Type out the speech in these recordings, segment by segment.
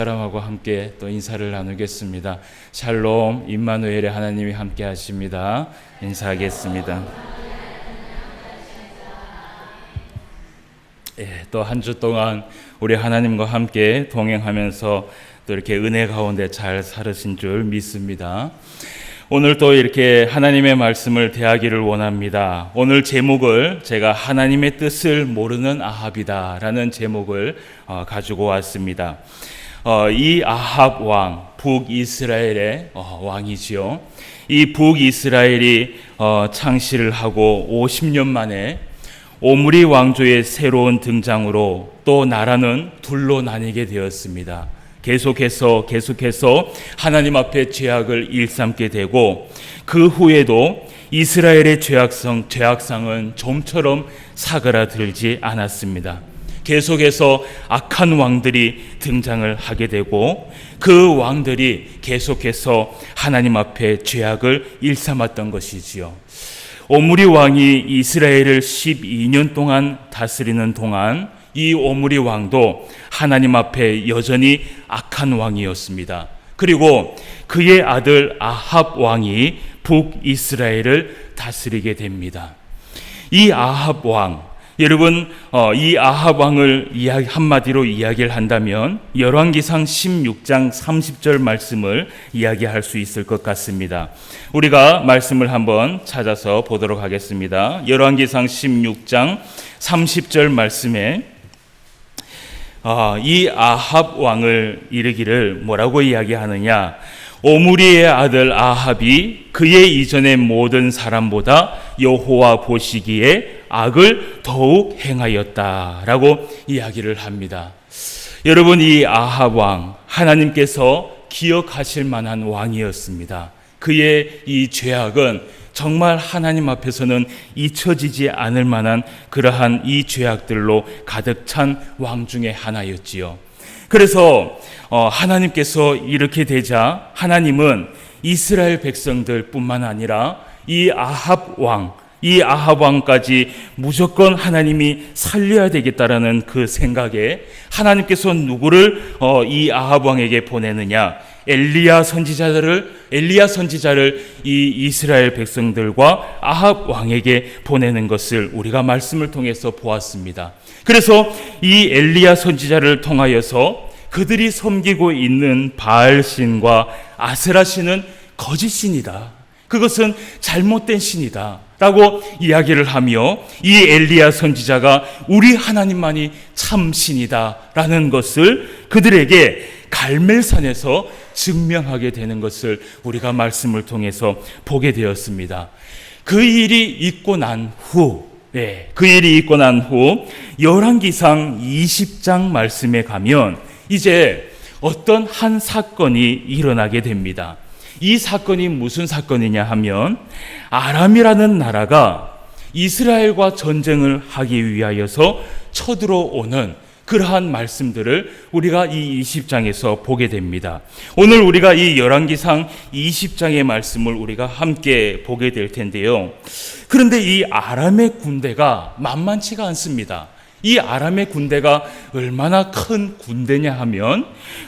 사람하고 함께 또 인사를 나누겠습니다. 샬롬 임마누엘의 하나님이 함께 하십니다. 인사하겠습니다. 또 한 주 동안 우리 하나님과 함께 동행하면서 또 이렇게 은혜 가운데 잘 살으신 줄 믿습니다. 오늘 또 이렇게 하나님의 말씀을 대하기를 원합니다. 오늘 제목을 제가 하나님의 뜻을 모르는 아합이다 라는 제목을 가지고 왔습니다. 이 아합 왕, 북이스라엘의 왕이지요. 이 북이스라엘이 창시를 하고 50년 만에 오므리 왕조의 새로운 등장으로 또 나라는 둘로 나뉘게 되었습니다. 계속해서 하나님 앞에 죄악을 일삼게 되고 그 후에도 이스라엘의 죄악상은 좀처럼 사그라들지 않았습니다. 계속해서 악한 왕들이 등장을 하게 되고 그 왕들이 계속해서 하나님 앞에 죄악을 일삼았던 것이지요. 오므리 왕이 이스라엘을 12년 동안 다스리는 동안 이 오므리 왕도 하나님 앞에 여전히 악한 왕이었습니다. 그리고 그의 아들 아합 왕이 북이스라엘을 다스리게 됩니다. 이 아합 왕, 여러분 이 아합 왕을 한마디로 이야기를 한다면 열왕기상 16장 30절 말씀을 이야기할 수 있을 것 같습니다. 우리가 말씀을 한번 찾아서 보도록 하겠습니다. 열왕기상 16장 30절 말씀에 이 아합 왕을 이르기를 뭐라고 이야기하느냐? 오므리의 아들 아합이 그의 이전의 모든 사람보다 여호와 보시기에 악을 더욱 행하였다라고 이야기를 합니다. 여러분, 이 아합 왕, 하나님께서 기억하실 만한 왕이었습니다. 그의 이 죄악은 정말 하나님 앞에서는 잊혀지지 않을 만한 그러한 이 죄악들로 가득 찬 왕 중에 하나였지요. 그래서 하나님께서 이렇게 되자 하나님은 이스라엘 백성들 뿐만 아니라 이 아합 왕까지 무조건 하나님이 살려야 되겠다라는 그 생각에 하나님께서 누구를 이 아합 왕에게 보내느냐? 엘리야 선지자를 이 이스라엘 백성들과 아합 왕에게 보내는 것을 우리가 말씀을 통해서 보았습니다. 그래서 이 엘리야 선지자를 통하여서 그들이 섬기고 있는 바알 신과 아세라 신은 거짓 신이다. 그것은 잘못된 신이다 라고 이야기를 하며 이 엘리야 선지자가 우리 하나님만이 참 신이다 라는 것을 그들에게 갈멜산에서 증명하게 되는 것을 우리가 말씀을 통해서 보게 되었습니다. 그 일이 있고 난 후 열왕기상 20장 말씀에 가면 이제 어떤 한 사건이 일어나게 됩니다. 이 사건이 무슨 사건이냐 하면 아람이라는 나라가 이스라엘과 전쟁을 하기 위하여서 쳐들어오는 그러한 말씀들을 우리가 이 20장에서 보게 됩니다. 오늘 우리가 이 열왕기상 20장의 말씀을 우리가 함께 보게 될 텐데요. 그런데 이 아람의 군대가 만만치가 않습니다. 이 아람의 군대가 얼마나 큰 군대냐 하면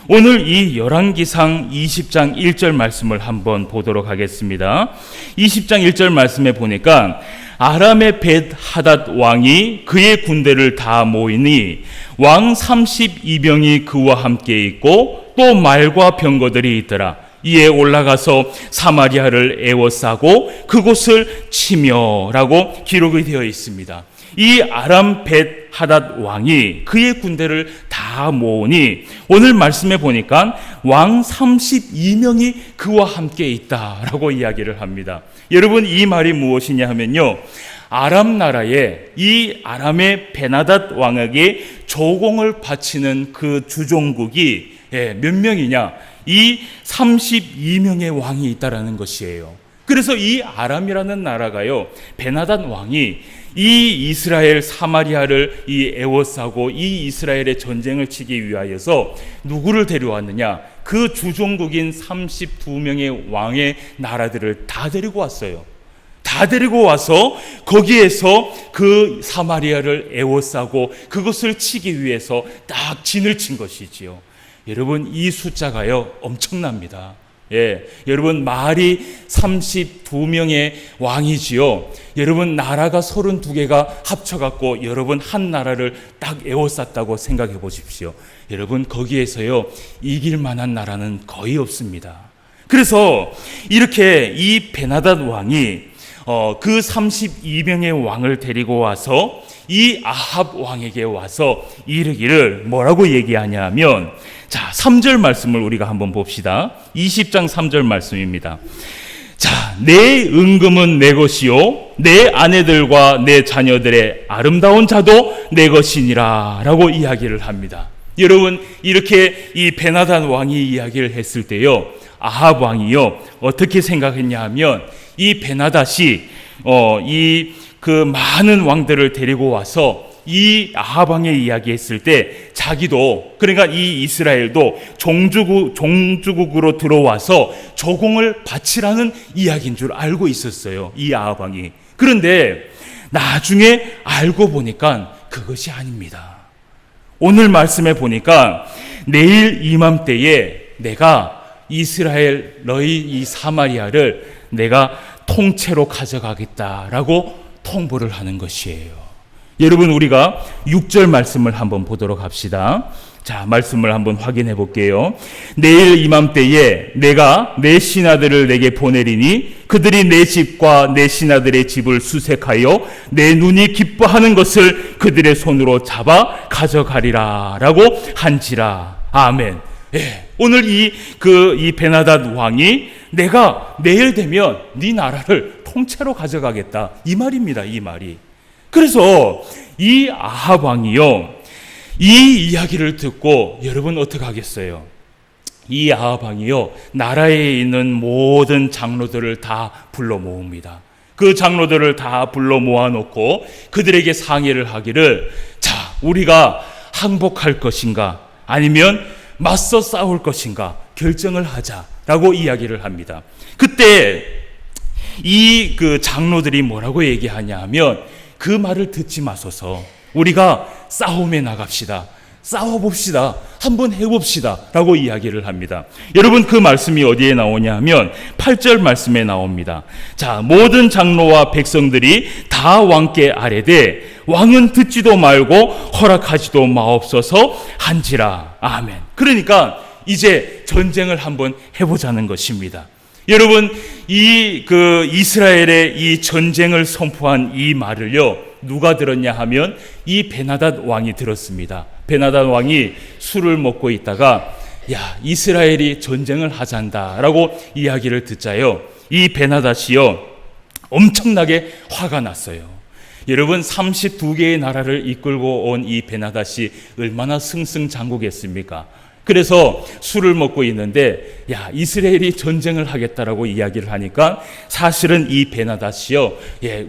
오늘 이 열왕기상 20장 1절 말씀을 한번 보도록 하겠습니다. 20장 1절 말씀에 보니까 아람의 벳하닷 왕이 그의 군대를 다 모이니 왕 32병이 그와 함께 있고 또 말과 병거들이 있더라. 이에 올라가서 사마리아를 에워싸고 그곳을 치며라고 기록이 되어 있습니다. 이 아람 벳하닷 왕이 그의 군대를 다 모으니 오늘 말씀에 보니까 왕 32명이 그와 함께 있다라고 이야기를 합니다. 여러분, 이 말이 무엇이냐 하면요, 아람 나라에 이 아람의 벳하닷 왕에게 조공을 바치는 그 주종국이 몇 명이냐? 이 32명의 왕이 있다라는 것이에요. 그래서 이 아람이라는 나라가요, 벳하닷 왕이 이 이스라엘 사마리아를 에워싸고 이 이스라엘의 전쟁을 치기 위하여서 누구를 데려왔느냐? 그 주종국인 32명의 왕의 나라들을 다 데리고 왔어요. 다 데리고 와서 거기에서 그 사마리아를 에워싸고 그것을 치기 위해서 딱 진을 친 것이지요. 여러분 이 숫자가요 엄청납니다. 예, 여러분 말이 32명의 왕이지요. 여러분 나라가 32개가 합쳐갖고 여러분 한 나라를 딱 에워쌌다고 생각해 보십시오. 여러분 거기에서요 이길 만한 나라는 거의 없습니다. 그래서 이렇게 이 베나닷 왕이 그 32명의 왕을 데리고 와서 이 아합 왕에게 와서 이르기를 뭐라고 얘기하냐면, 자 3절 말씀을 우리가 한번 봅시다. 20장 3절 말씀입니다. 자, 내 은금은 내 것이요 내 아내들과 내 자녀들의 아름다운 자도 내 것이니라 라고 이야기를 합니다. 여러분 이렇게 이 베나닷 왕이 이야기를 했을 때요 아합 왕이요 어떻게 생각했냐 하면, 이 베나닷이 이 그 많은 왕들을 데리고 와서 이 아합 왕의 이야기했을 때 자기도, 그러니까 이 이스라엘도 종주국으로 들어와서 조공을 바치라는 이야기인 줄 알고 있었어요, 이 아합 왕이. 그런데 나중에 알고 보니까 그것이 아닙니다. 오늘 말씀에 보니까 내일 이맘때에 내가 이스라엘 너희 이 사마리아를 내가 통째로 가져가겠다라고 통보를 하는 것이에요. 여러분 우리가 6절 말씀을 한번 보도록 합시다. 자, 말씀을 한번 확인해 볼게요. 내일 이맘때에 내가 내 신하들을 내게 보내리니 그들이 내 집과 내 신하들의 집을 수색하여 내 눈이 기뻐하는 것을 그들의 손으로 잡아 가져가리라 라고 한지라. 아멘. 예, 오늘 이 베나닷 왕이 내가 내일 되면 네 나라를 통째로 가져가겠다 이 말입니다. 이 말이. 그래서 이 아합 왕이요 이 이야기를 듣고 여러분 어떻게 하겠어요? 이 아합 왕이요 나라에 있는 모든 장로들을 다 불러 모읍니다. 그 장로들을 다 불러 모아놓고 그들에게 상의를 하기를, 자 우리가 항복할 것인가 아니면 맞서 싸울 것인가 결정을 하자라고 이야기를 합니다. 그때 이 장로들이 뭐라고 얘기하냐 하면, 그 말을 듣지 마소서 우리가 싸움에 나갑시다. 싸워봅시다. 한번 해봅시다 라고 이야기를 합니다. 여러분 그 말씀이 어디에 나오냐 하면 8절 말씀에 나옵니다. 자, 모든 장로와 백성들이 다 왕께 아뢰되 왕은 듣지도 말고 허락하지도 마옵소서 한지라. 아멘. 그러니까 이제 전쟁을 한번 해보자는 것입니다. 여러분 이스라엘의 이 전쟁을 선포한 이 말을요 누가 들었냐 하면 이 베나닷 왕이 들었습니다. 베나닷 왕이 술을 먹고 있다가 야 이스라엘이 전쟁을 하잔다라고 이야기를 듣자요 이 베나닷이요 엄청나게 화가 났어요. 여러분 32개의 나라를 이끌고 온 이 베나닷이 얼마나 승승장구겠습니까? 그래서 술을 먹고 있는데 야 이스라엘이 전쟁을 하겠다라고 이야기를 하니까 사실은 이 베나닷이요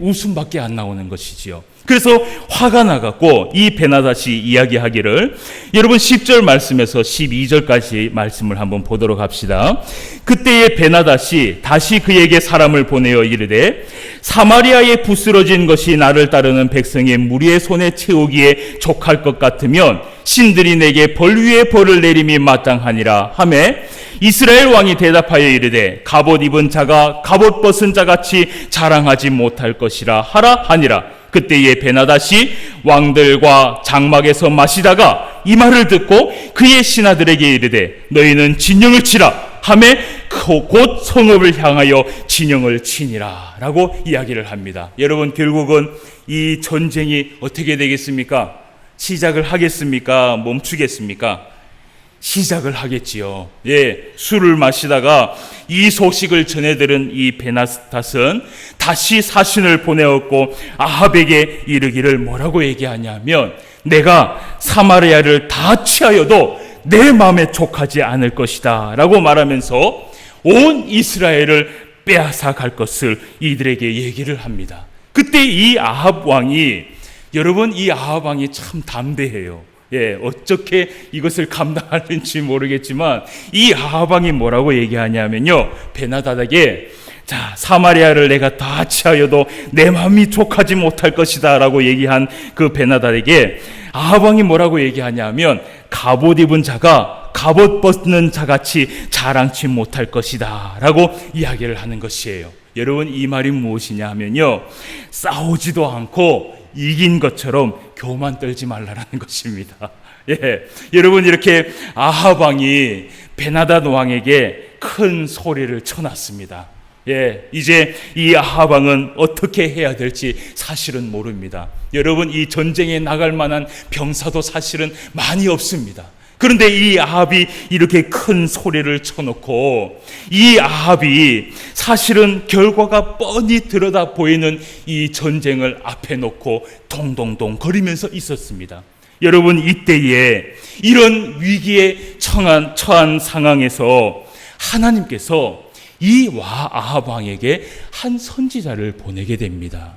웃음밖에 안 나오는 것이지요. 그래서 화가 나갖고 이 베나닷이 이야기하기를, 여러분 10절 말씀에서 12절까지 말씀을 한번 보도록 합시다. 그때의 베나닷이 다시 그에게 사람을 보내어 이르되 사마리아에 부스러진 것이 나를 따르는 백성의 무리의 손에 채우기에 족할 것 같으면 신들이 내게 벌 위에 벌을 내림이 마땅하니라 하매, 이스라엘 왕이 대답하여 이르되 갑옷 입은 자가 갑옷 벗은 자같이 자랑하지 못할 것이라 하라 하니라. 그때에 베나닷이 왕들과 장막에서 마시다가 이 말을 듣고 그의 신하들에게 이르되 너희는 진영을 치라 하매 곧 성읍을 향하여 진영을 치니라 라고 이야기를 합니다. 여러분 결국은 이 전쟁이 어떻게 되겠습니까? 시작을 하겠습니까? 멈추겠습니까? 시작을 하겠지요. 술을 마시다가 이 소식을 전해들은 이 베나닷은 다시 사신을 보내었고 아합에게 이르기를 뭐라고 얘기하냐면, 내가 사마리아를 다 취하여도 내 마음에 족하지 않을 것이다 라고 말하면서 온 이스라엘을 빼앗아 갈 것을 이들에게 얘기를 합니다. 그때 이 아합 왕이, 여러분 이 아합 왕이 참 담대해요. 어떻게 이것을 감당하는지 모르겠지만 이 아합 왕이 뭐라고 얘기하냐면요, 베나닷에게 자 사마리아를 내가 다 취하여도 내 마음이 족하지 못할 것이다 라고 얘기한 그 베나닷에게 아합 왕이 뭐라고 얘기하냐면, 갑옷 입은 자가 갑옷 벗는 자같이 자랑치 못할 것이다 라고 이야기를 하는 것이에요. 여러분, 이 말이 무엇이냐 하면요, 싸우지도 않고 이긴 것처럼 교만 떨지 말라라는 것입니다. 예, 여러분, 이렇게 아합 왕이 베나닷 왕에게 큰 소리를 쳐놨습니다. 예, 이제 이 아합 왕은 어떻게 해야 될지 사실은 모릅니다. 여러분, 이 전쟁에 나갈 만한 병사도 사실은 많이 없습니다. 그런데 이 아합이 이렇게 큰 소리를 쳐놓고, 이 아합이 사실은 결과가 뻔히 들여다 보이는 이 전쟁을 앞에 놓고 동동동 거리면서 있었습니다. 여러분, 이때에 이런 위기에 처한 상황에서 하나님께서 이 아합 왕에게 한 선지자를 보내게 됩니다.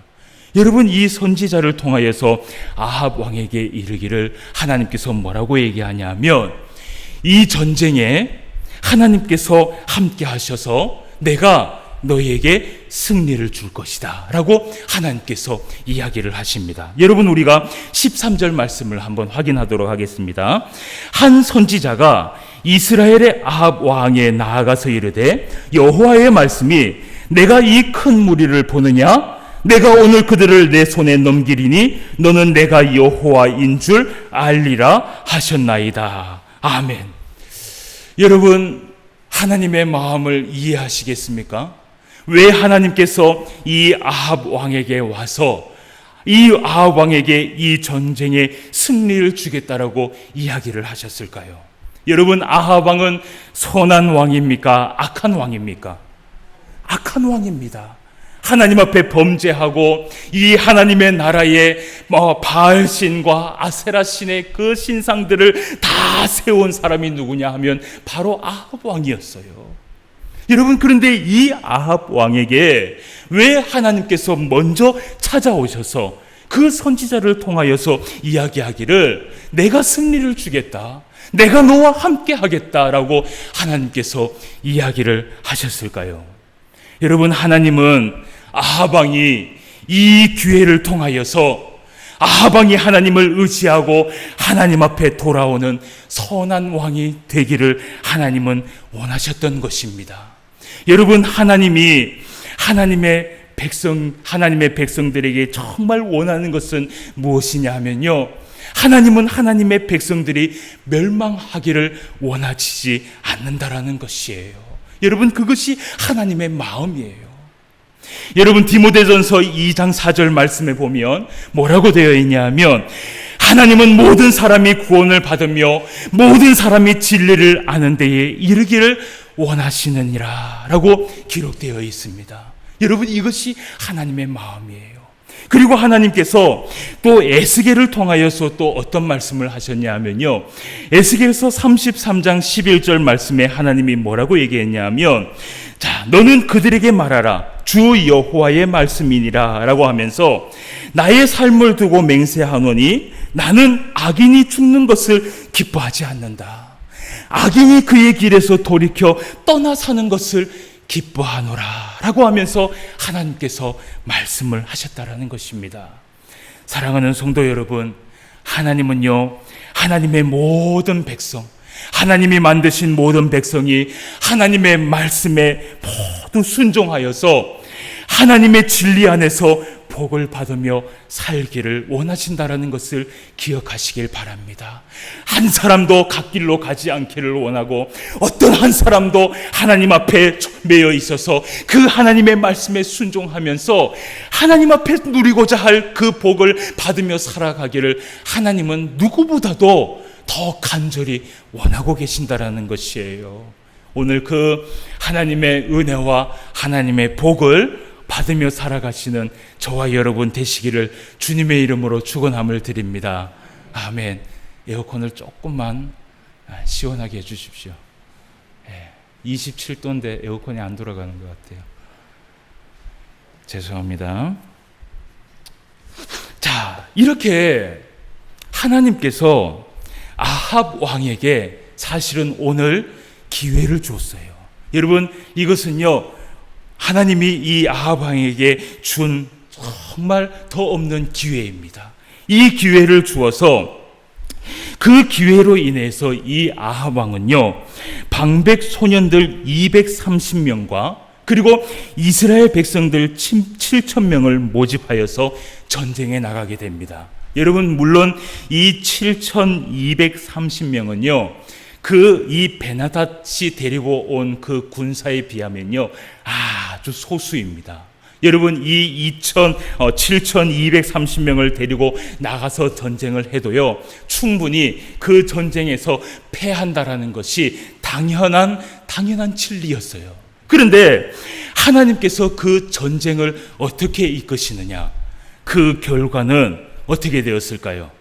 여러분, 이 선지자를 통하여서 아합 왕에게 이르기를 하나님께서 뭐라고 얘기하냐면, 이 전쟁에 하나님께서 함께 하셔서 내가 너희에게 승리를 줄 것이다 라고 하나님께서 이야기를 하십니다. 여러분, 우리가 13절 말씀을 한번 확인하도록 하겠습니다. 한 선지자가 이스라엘의 아합 왕에 나아가서 이르되, 여호와의 말씀이 내가 이 큰 무리를 보느냐? 내가 오늘 그들을 내 손에 넘기리니 너는 내가 여호와인 줄 알리라 하셨나이다. 아멘. 여러분, 하나님의 마음을 이해하시겠습니까? 왜 하나님께서 이 아합 왕에게 와서 이 아합 왕에게 이 전쟁에 승리를 주겠다라고 이야기를 하셨을까요? 여러분, 아합 왕은 선한 왕입니까? 악한 왕입니까? 악한 왕입니다. 하나님 앞에 범죄하고 이 하나님의 나라에 바알신과 아세라신의 그 신상들을 다 세운 사람이 누구냐 하면 바로 아합 왕이었어요. 여러분, 그런데 이 아합 왕에게 왜 하나님께서 먼저 찾아오셔서 그 선지자를 통하여서 이야기하기를 내가 승리를 주겠다, 내가 너와 함께 하겠다라고 하나님께서 이야기를 하셨을까요? 여러분, 하나님은 아합 왕이 이 기회를 통하여서 아합 왕이 하나님을 의지하고 하나님 앞에 돌아오는 선한 왕이 되기를 하나님은 원하셨던 것입니다. 여러분, 하나님이 하나님의 백성들에게 정말 원하는 것은 무엇이냐 하면요, 하나님은 하나님의 백성들이 멸망하기를 원하지 않는다라는 것이에요. 여러분, 그것이 하나님의 마음이에요. 여러분, 디모데전서 2장 4절 말씀에 보면 뭐라고 되어 있냐면, 하나님은 모든 사람이 구원을 받으며 모든 사람이 진리를 아는 데에 이르기를 원하시느니라 라고 기록되어 있습니다. 여러분, 이것이 하나님의 마음이에요. 그리고 하나님께서 또 에스겔을 통하여서 또 어떤 말씀을 하셨냐 하면요, 에스겔서 33장 11절 말씀에 하나님이 뭐라고 얘기했냐면, 자, 너는 그들에게 말하라, 주 여호와의 말씀이니라 라고 하면서, 나의 삶을 두고 맹세하노니 나는 악인이 죽는 것을 기뻐하지 않는다. 악인이 그의 길에서 돌이켜 떠나 사는 것을 기뻐하노라 라고 하면서 하나님께서 말씀을 하셨다라는 것입니다. 사랑하는 성도 여러분, 하나님은요, 하나님의 모든 백성, 하나님이 만드신 모든 백성이 하나님의 말씀에 모두 순종하여서 하나님의 진리 안에서 복을 받으며 살기를 원하신다라는 것을 기억하시길 바랍니다. 한 사람도 갓길로 가지 않기를 원하고, 어떤 한 사람도 하나님 앞에 매여 있어서 그 하나님의 말씀에 순종하면서 하나님 앞에 누리고자 할 그 복을 받으며 살아가기를 하나님은 누구보다도 더 간절히 원하고 계신다라는 것이에요. 오늘 그 하나님의 은혜와 하나님의 복을 받으며 살아가시는 저와 여러분 되시기를 주님의 이름으로 축원함을 드립니다. 아멘. 에어컨을 조금만 시원하게 해주십시오. 27도인데 에어컨이 안 돌아가는 것 같아요. 죄송합니다. 자, 이렇게 하나님께서 아합 왕에게 사실은 오늘 기회를 줬어요. 여러분, 이것은요, 하나님이 이 아합 왕에게 준 정말 더 없는 기회입니다. 이 기회를 주어서 그 기회로 인해서 이 아합 왕은요, 방백 소년들 230명과 그리고 이스라엘 백성들 7,000명을 모집하여서 전쟁에 나가게 됩니다. 여러분, 물론 이 7,230명은요, 이 베나닷이 데리고 온 그 군사에 비하면요, 아주 소수입니다. 여러분, 이 7,230명을 데리고 나가서 전쟁을 해도요, 충분히 그 전쟁에서 패한다라는 것이 당연한 진리였어요. 그런데 하나님께서 그 전쟁을 어떻게 이끄시느냐? 그 결과는 어떻게 되었을까요?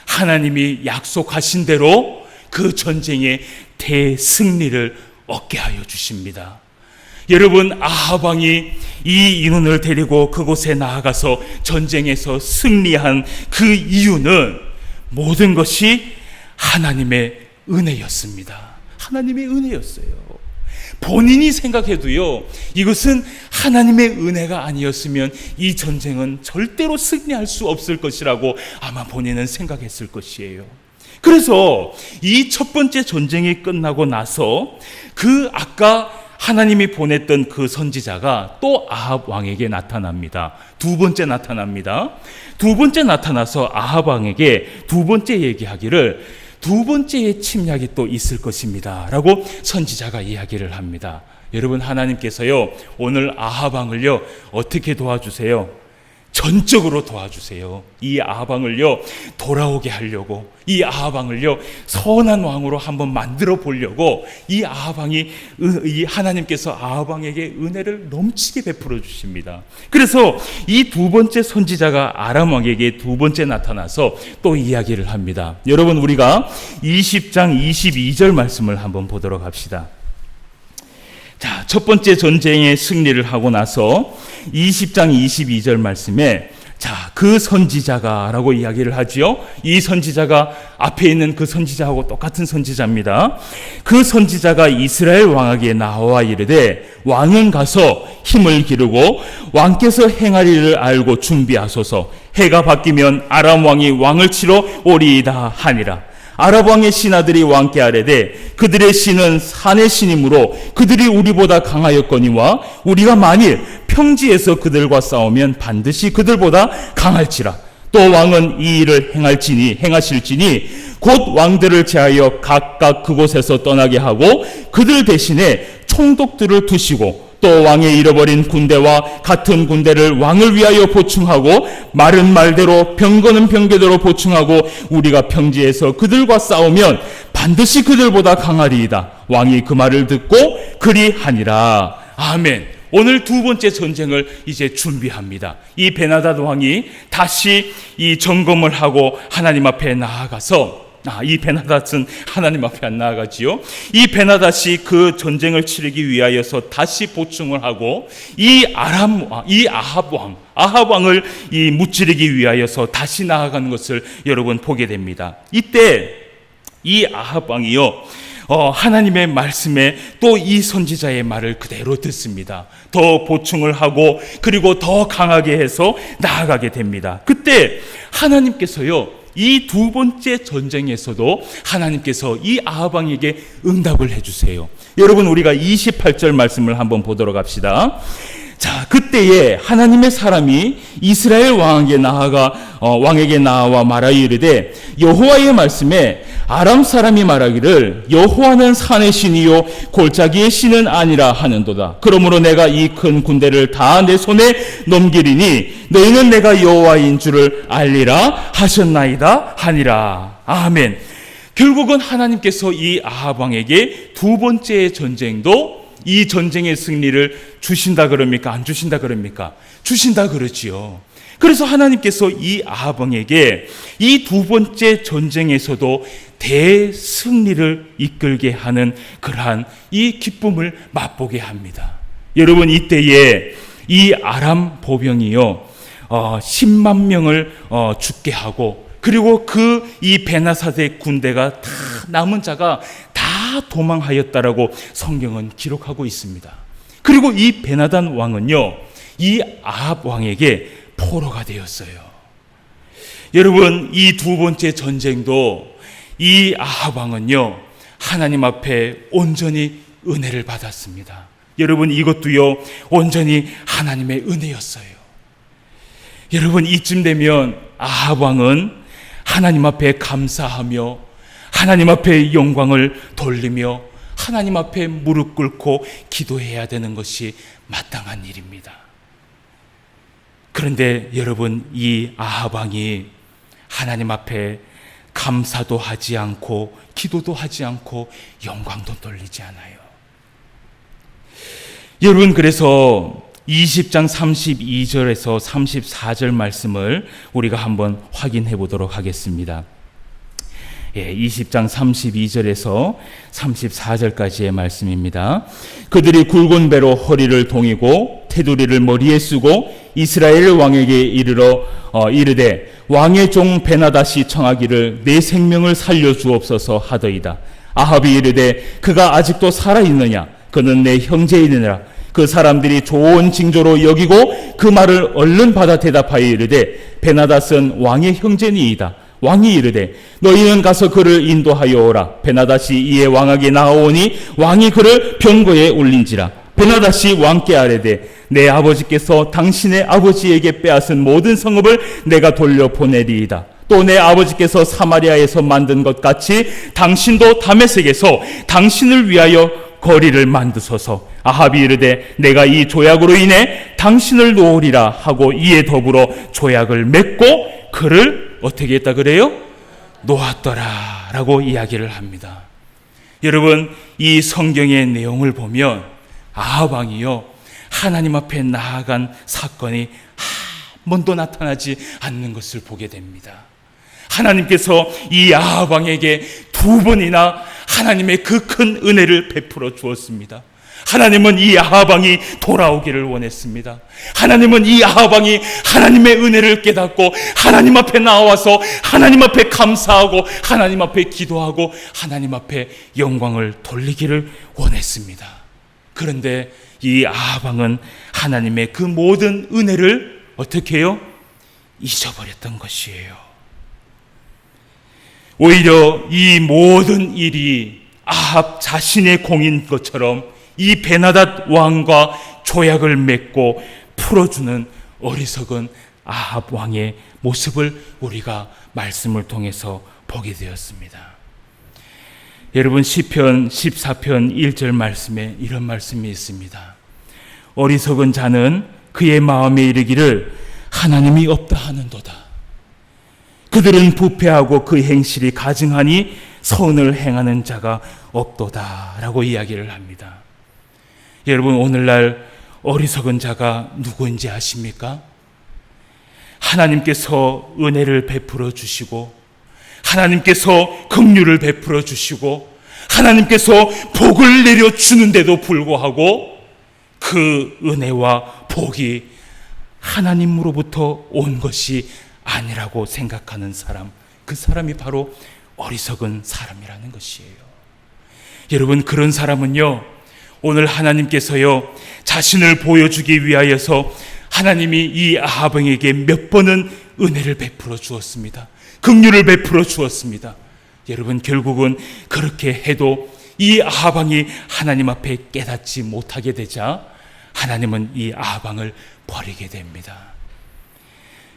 하나님이 약속하신 대로 그 전쟁의 대승리를 얻게 하여 주십니다. 여러분, 아합 왕이 이 인원을 데리고 그곳에 나아가서 전쟁에서 승리한 그 이유는 모든 것이 하나님의 은혜였습니다. 하나님의 은혜였어요. 본인이 생각해도요, 이것은 하나님의 은혜가 아니었으면 이 전쟁은 절대로 승리할 수 없을 것이라고 아마 본인은 생각했을 것이에요. 그래서 이 첫 번째 전쟁이 끝나고 나서 아까 하나님이 보냈던 그 선지자가 또 아합 왕에게 나타납니다. 두 번째 나타납니다. 두 번째 나타나서 아합 왕에게 두 번째 얘기하기를, 두 번째의 침략이 또 있을 것입니다 라고 선지자가 이야기를 합니다. 여러분, 하나님께서요, 오늘 아합 왕을요, 어떻게 도와주세요? 전적으로 도와주세요. 이 아합 왕을요, 돌아오게 하려고, 이 아합 왕을요, 선한 왕으로 한번 만들어 보려고 이 아합 왕이, 이 하나님께서 아합 왕에게 은혜를 넘치게 베풀어 주십니다. 그래서 이 두 번째 선지자가 아람 왕에게 두 번째 나타나서 또 이야기를 합니다. 여러분, 우리가 20장 22절 말씀을 한번 보도록 합시다. 자, 첫 번째 전쟁의 승리를 하고 나서 20장 22절 말씀에, 자, 그 선지자가 라고 이야기를 하지요. 이 선지자가 앞에 있는 그 선지자하고 똑같은 선지자입니다. 그 선지자가 이스라엘 왕에게 나와 이르되, 왕은 가서 힘을 기르고 왕께서 행하리를 알고 준비하소서. 해가 바뀌면 아람 왕이 왕을 치러 오리이다 하니라. 아람 왕의 신하들이 왕께 아뢰되, 그들의 신은 산의 신이므로 그들이 우리보다 강하였거니와 우리가 만일 평지에서 그들과 싸우면 반드시 그들보다 강할지라. 또 왕은 이 일을 행하실지니 곧 왕들을 제하여 각각 그곳에서 떠나게 하고 그들 대신에 총독들을 두시고, 또 왕의 잃어버린 군대와 같은 군대를 왕을 위하여 보충하고, 말은 말대로 병거는 병거대로 보충하고, 우리가 평지에서 그들과 싸우면 반드시 그들보다 강하리이다. 왕이 그 말을 듣고 그리하니라. 아멘. 오늘 두 번째 전쟁을 이제 준비합니다. 이 베나닷 왕이 다시 이 점검을 하고 하나님 앞에 나아가서, 이 베나닷은 하나님 앞에 안 나아가지요. 이 베나닷이 그 전쟁을 치르기 위하여서 다시 보충을 하고, 이 아합 왕을 무찌르기 위하여서 다시 나아가는 것을 여러분 보게 됩니다. 이때 이 아합 왕이요, 하나님의 말씀에 또 이 선지자의 말을 그대로 듣습니다. 더 보충을 하고 그리고 더 강하게 해서 나아가게 됩니다. 그때 하나님께서요, 이 두 번째 전쟁에서도 하나님께서 이 아합 왕에게 응답을 해주세요. 여러분, 우리가 28절 말씀을 한번 보도록 합시다. 자, 그때에 하나님의 사람이 이스라엘 왕에게 나와 말하여 이르되, 여호와의 말씀에 아람 사람이 말하기를 여호와는 산의 신이요 골짜기의 신은 아니라 하는도다. 그러므로 내가 이 큰 군대를 다 내 손에 넘기리니 너희는 내가 여호와인 줄을 알리라 하셨나이다 하니라. 아멘. 결국은 하나님께서 이 아합 왕에게 두 번째 전쟁도 이 전쟁의 승리를 주신다 그럽니까? 안 주신다 그럽니까? 주신다 그러지요. 그래서 하나님께서 이 아합 왕에게 이 두 번째 전쟁에서도 대승리를 이끌게 하는 그러한 이 기쁨을 맛보게 합니다. 여러분, 이때에 이 아람 보병이요, 10만 명을 죽게 하고, 그리고 이 베나닷의 군대가 다, 남은 자가 다 도망하였다라고 성경은 기록하고 있습니다. 그리고 이 베나닷 왕은요, 이 아합 왕에게 포로가 되었어요. 여러분, 이 두 번째 전쟁도 이 아합 왕은요, 하나님 앞에 온전히 은혜를 받았습니다. 여러분, 이것도요, 온전히 하나님의 은혜였어요. 여러분, 이쯤 되면 아합 왕은 하나님 앞에 감사하며 하나님 앞에 영광을 돌리며 하나님 앞에 무릎 꿇고 기도해야 되는 것이 마땅한 일입니다. 그런데 여러분, 이 아합 왕이 하나님 앞에 감사도 하지 않고 기도도 하지 않고 영광도 돌리지 않아요. 여러분, 그래서 20장 32절에서 34절 말씀을 우리가 한번 확인해 보도록 하겠습니다. 20장 32절에서 34절까지의 말씀입니다. 그들이 굵은 배로 허리를 동이고 테두리를 머리에 쓰고 이스라엘 왕에게 이르되 왕의 종 베나다시 청하기를 내 생명을 살려주옵소서 하더이다. 아합이 이르되 그가 아직도 살아있느냐? 그는 내 형제이니라. 그 사람들이 좋은 징조로 여기고 그 말을 얼른 받아 대답하여 이르되 베나닷은 왕의 형제니이다. 왕이 이르되 너희는 가서 그를 인도하여 오라. 베나닷이 이에 왕에게 나아오니 왕이 그를 병거에 올린지라. 베나닷이 왕께 아뢰되 내 아버지께서 당신의 아버지에게 빼앗은 모든 성읍을 내가 돌려보내리이다. 또 내 아버지께서 사마리아에서 만든 것 같이 당신도 다메섹에서 당신을 위하여 거리를 만드소서. 아합이 이르되 내가 이 조약으로 인해 당신을 놓으리라 하고 이에 더불어 조약을 맺고 그를 어떻게 했다 그래요? 놓았더라 라고 이야기를 합니다. 여러분, 이 성경의 내용을 보면 아합 왕이요, 하나님 앞에 나아간 사건이 한 번도 나타나지 않는 것을 보게 됩니다. 하나님께서 이 아합 왕에게 두 번이나 하나님의 그 큰 은혜를 베풀어 주었습니다. 하나님은 이 아합 왕이 돌아오기를 원했습니다. 하나님은 이 아합 왕이 하나님의 은혜를 깨닫고 하나님 앞에 나와서 하나님 앞에 감사하고 하나님 앞에 기도하고 하나님 앞에 영광을 돌리기를 원했습니다. 그런데 이 아합 왕은 하나님의 그 모든 은혜를 어떻게 해요? 잊어버렸던 것이에요. 오히려 이 모든 일이 아합 자신의 공인 것처럼 이 베나닷 왕과 조약을 맺고 풀어주는 어리석은 아합 왕의 모습을 우리가 말씀을 통해서 보게 되었습니다. 여러분, 시편 14편 1절 말씀에 이런 말씀이 있습니다. 어리석은 자는 그의 마음에 이르기를 하나님이 없다 하는도다. 그들은 부패하고 그 행실이 가증하니 선을 행하는 자가 없도다 라고 이야기를 합니다. 여러분, 오늘날 어리석은 자가 누구인지 아십니까? 하나님께서 은혜를 베풀어 주시고 하나님께서 긍휼을 베풀어 주시고 하나님께서 복을 내려주는데도 불구하고 그 은혜와 복이 하나님으로부터 온 것이 아니라고 생각하는 사람, 그 사람이 바로 어리석은 사람이라는 것이에요. 여러분, 그런 사람은요, 오늘 하나님께서요, 자신을 보여주기 위하여서 하나님이 이 아합 왕에게 몇 번은 은혜를 베풀어 주었습니다. 긍휼을 베풀어 주었습니다. 여러분, 결국은 그렇게 해도 이 아합 왕이 하나님 앞에 깨닫지 못하게 되자 하나님은 이 아합 왕을 버리게 됩니다.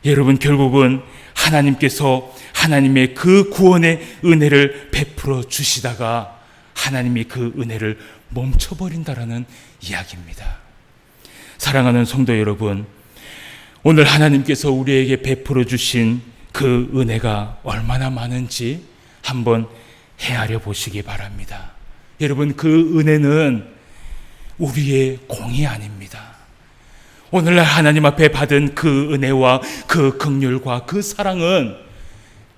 여러분, 결국은 하나님께서 하나님의 그 구원의 은혜를 베풀어 주시다가 하나님이 그 은혜를 멈춰버린다라는 이야기입니다. 사랑하는 성도 여러분, 오늘 하나님께서 우리에게 베풀어 주신 그 은혜가 얼마나 많은지 한번 헤아려 보시기 바랍니다. 여러분, 그 은혜는 우리의 공이 아닙니다. 오늘날 하나님 앞에 받은 그 은혜와 그 긍휼과 그 사랑은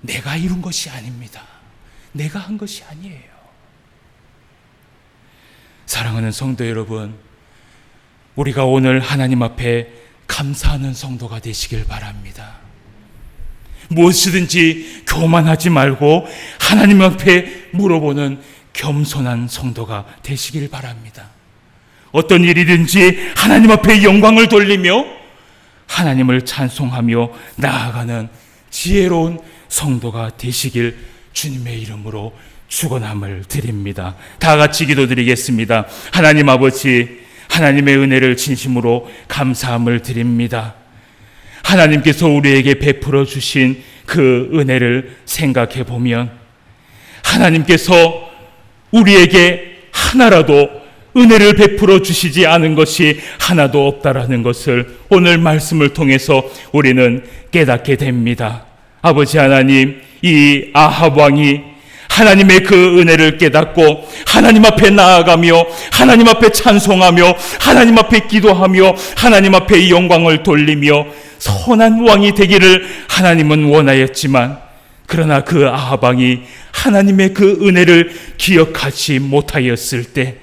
내가 이룬 것이 아닙니다. 내가 한 것이 아니에요. 사랑하는 성도 여러분, 우리가 오늘 하나님 앞에 감사하는 성도가 되시길 바랍니다. 무엇이든지 교만하지 말고 하나님 앞에 물어보는 겸손한 성도가 되시길 바랍니다. 어떤 일이든지 하나님 앞에 영광을 돌리며 하나님을 찬송하며 나아가는 지혜로운 성도가 되시길 주님의 이름으로 축원함을 드립니다. 다 같이 기도드리겠습니다. 하나님 아버지, 하나님의 은혜를 진심으로 감사함을 드립니다. 하나님께서 우리에게 베풀어 주신 그 은혜를 생각해 보면 하나님께서 우리에게 하나라도 은혜를 베풀어 주시지 않은 것이 하나도 없다라는 것을 오늘 말씀을 통해서 우리는 깨닫게 됩니다. 아버지 하나님, 이 아합 왕이 하나님의 그 은혜를 깨닫고 하나님 앞에 나아가며 하나님 앞에 찬송하며 하나님 앞에 기도하며 하나님 앞에 영광을 돌리며 선한 왕이 되기를 하나님은 원하였지만, 그러나 그 아합 왕이 하나님의 그 은혜를 기억하지 못하였을 때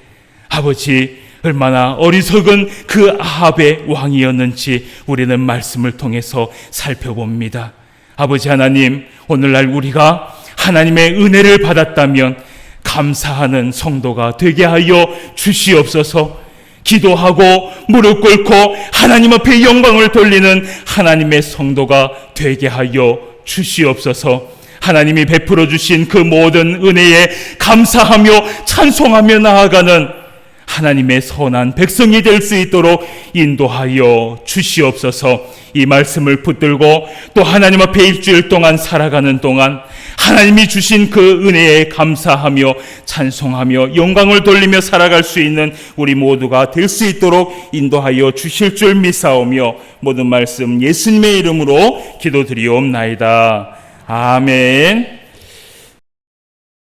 아버지, 얼마나 어리석은 그 아합의 왕이었는지 우리는 말씀을 통해서 살펴봅니다. 아버지 하나님, 오늘날 우리가 하나님의 은혜를 받았다면 감사하는 성도가 되게 하여 주시옵소서. 기도하고 무릎 꿇고 하나님 앞에 영광을 돌리는 하나님의 성도가 되게 하여 주시옵소서. 하나님이 베풀어 주신 그 모든 은혜에 감사하며 찬송하며 나아가는 하나님의 선한 백성이 될 수 있도록 인도하여 주시옵소서. 이 말씀을 붙들고 또 하나님 앞에 일주일 동안 살아가는 동안 하나님이 주신 그 은혜에 감사하며 찬송하며 영광을 돌리며 살아갈 수 있는 우리 모두가 될 수 있도록 인도하여 주실 줄 믿사오며 모든 말씀 예수님의 이름으로 기도드리옵나이다. 아멘.